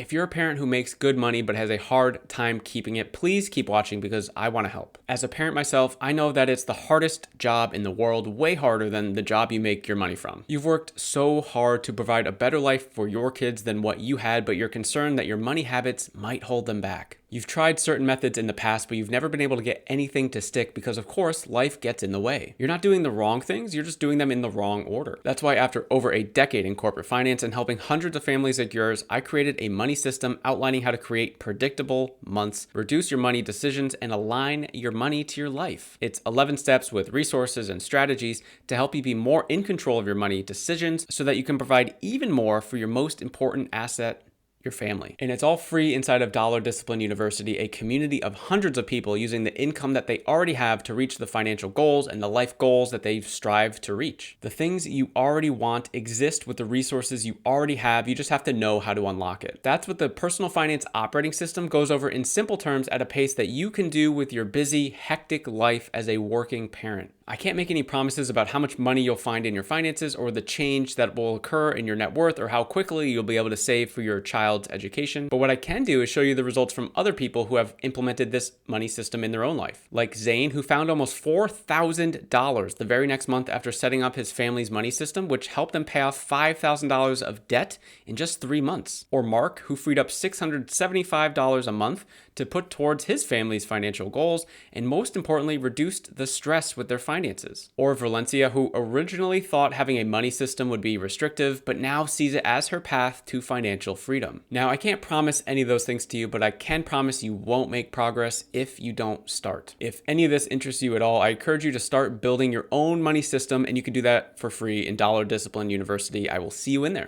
If you're a parent who makes good money but has a hard time keeping it, please keep watching because I want to help. As a parent myself, I know that it's the hardest job in the world, way harder than the job you make your money from. You've worked so hard to provide a better life for your kids than what you had, but you're concerned that your money habits might hold them back. You've tried certain methods in the past, but you've never been able to get anything to stick because, of course, life gets in the way. You're not doing the wrong things, you're just doing them in the wrong order. That's why after over a decade in corporate finance and helping hundreds of families like yours, I created a money system outlining how to create predictable months, reduce your money decisions, and align your money to your life. It's 11 steps with resources and strategies to help you be more in control of your money decisions so that you can provide even more for your most important asset, your family. And it's all free inside of Dollar Discipline University, a community of hundreds of people using the income that they already have to reach the financial goals and the life goals that they strive to reach. The things you already want exist with the resources you already have. You just have to know how to unlock it. That's what the personal finance operating system goes over in simple terms at a pace that you can do with your busy, hectic life as a working parent. I can't make any promises about how much money you'll find in your finances or the change that will occur in your net worth or how quickly you'll be able to save for your child's education. But what I can do is show you the results from other people who have implemented this money system in their own life. Like Zane, who found almost $4,000 the very next month after setting up his family's money system, which helped him pay off $5,000 of debt in just 3 months. Or Mark, who freed up $675 a month to put towards his family's financial goals, and most importantly, reduced the stress with their finances. Or Valencia, who originally thought having a money system would be restrictive, but now sees it as her path to financial freedom. Now, I can't promise any of those things to you, but I can promise you won't make progress if you don't start. If any of this interests you at all, I encourage you to start building your own money system, and you can do that for free in Dollar Discipline University. I will see you in there.